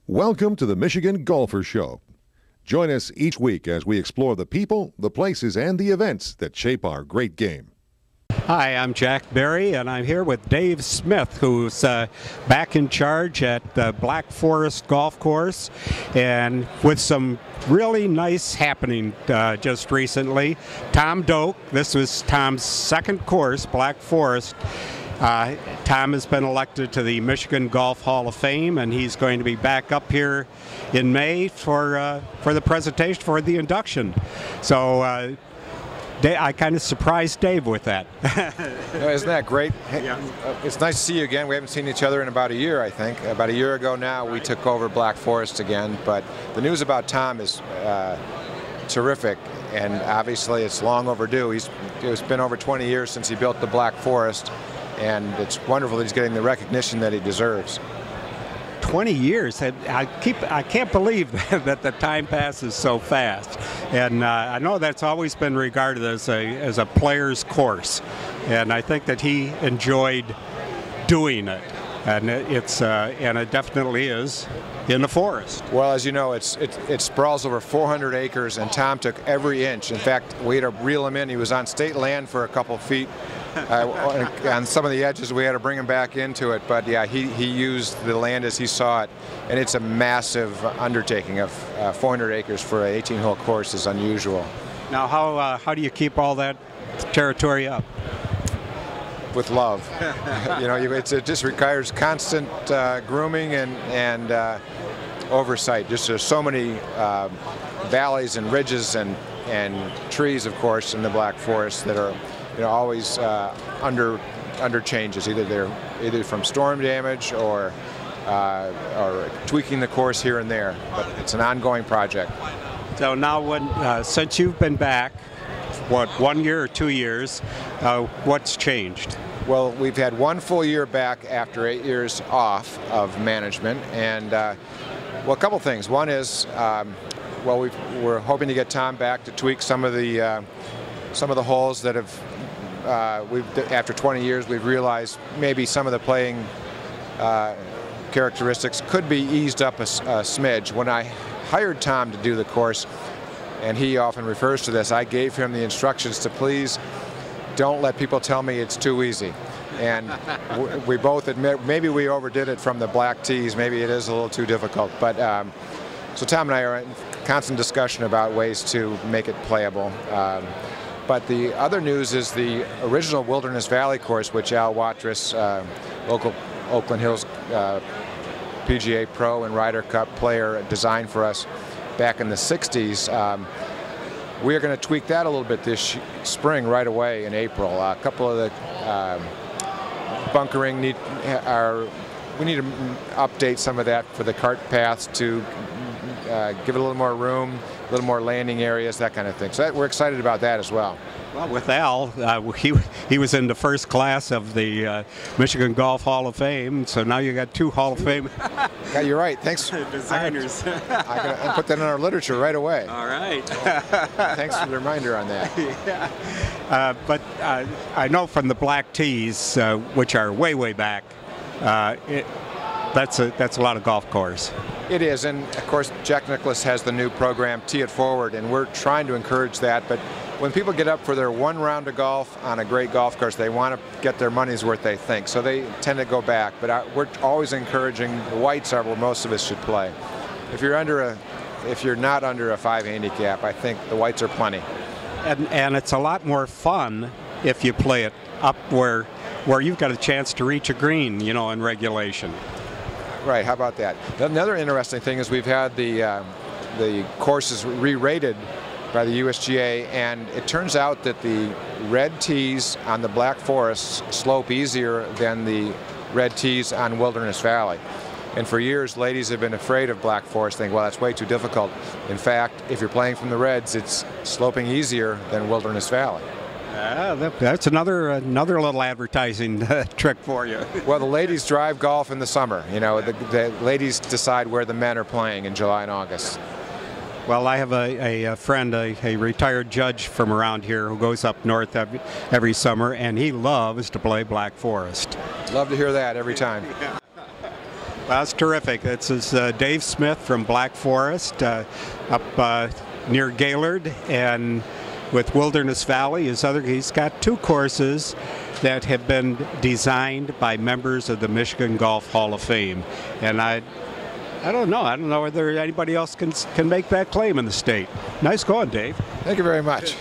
Welcome to the Michigan Golfer Show. Join us each week as we explore the people, the places, and the events that shape our great game. Hi, I'm Jack Berry, and I'm here with Dave Smith, who's back in charge at the Black Forest Golf Course, and with some really nice happening just recently. Tom Doak, this was Tom's second course, Black Forest. Tom has been elected to the Michigan Golf Hall of Fame, and he's going to be back up here in May for the presentation, for the induction. So I kind of surprised Dave with that. Isn't that great? Yeah. It's nice to see you again. We haven't seen each other in about a year, I think. About a year ago now, we took over Black Forest again. But the news about Tom is terrific, and obviously it's long overdue. It's been over 20 years since he built the Black Forest, and it's wonderful that he's getting the recognition that he deserves. 20 years. I can't believe that the time passes so fast. And I know that's always been regarded as a player's course, and I think that he enjoyed doing it. And it definitely is in the forest. Well, as you know, it sprawls over 400 acres, and Tom took every inch. In fact, we had to reel him in. He was on state land for a couple feet. On some of the edges, we had to bring him back into it. But yeah, he used the land as he saw it, and it's a massive undertaking. Of 400 acres for an 18-hole course is unusual. Now, how do you keep all that territory up? With love. You know, it just requires constant grooming and oversight. Just there's so many valleys and ridges and trees, of course, in the Black Forest that are, you know, always under changes. Either from storm damage or tweaking the course here and there. But it's an ongoing project. So now, since you've been back, what, 1 year or 2 years, what's changed? Well, we've had one full year back after 8 years off of management, and well, a couple things. One is, well, we're hoping to get Tom back to tweak some of the holes that have after 20 years we've realized maybe some of the playing characteristics could be eased up a smidge. When I hired Tom to do the course, and he often refers to this, I gave him the instructions to please don't let people tell me it's too easy. And we both admit maybe we overdid it from the black tees. Maybe it is a little too difficult. But so Tom and I are in constant discussion about ways to make it playable. But the other news is the original Wilderness Valley course, which Al Watrous, local Oakland Hills PGA Pro and Ryder Cup player, designed for us back in the 60s. We are going to tweak that a little bit this spring right away in April. A couple of the bunkering we need to update some of that for the cart paths to give it a little more room, a little more landing areas, that kind of thing. So we're excited about that as well. Well, with Al, he was in the first class of the Michigan Golf Hall of Fame, so now you got two Hall of Fame. Yeah, you're right. Thanks. Designers. I put that in our literature right away. All right. Thanks for the reminder on that. Yeah. But I know from the black tees, which are way back, that's a lot of golf course. It is, and of course Jack Nicklaus has the new program, Tee It Forward, and we're trying to encourage that. But when people get up for their one round of golf on a great golf course, they want to get their money's worth, they think. So they tend to go back. But we're always encouraging, the whites are where most of us should play. If you're not under a 5 handicap, I think the whites are plenty. And it's a lot more fun if you play it up where you've got a chance to reach a green, you know, in regulation. Right, how about that? Another interesting thing is we've had the courses re-rated by the USGA, and it turns out that the red tees on the Black Forest slope easier than the red tees on Wilderness Valley. And for years, ladies have been afraid of Black Forest, thinking, well, that's way too difficult. In fact, if you're playing from the reds, it's sloping easier than Wilderness Valley. That's another little advertising trick for you. Well, the ladies drive golf in the summer. You know, the ladies decide where the men are playing in July and August. Well, I have a friend, a retired judge from around here who goes up north every summer, and he loves to play Black Forest. Love to hear that every time. That's terrific. This is Dave Smith from Black Forest up near Gaylord, and with Wilderness Valley. He's got 2 courses that have been designed by members of the Michigan Golf Hall of Fame, and I don't know whether anybody else can make that claim in the state. Nice going, Dave. Thank you very much.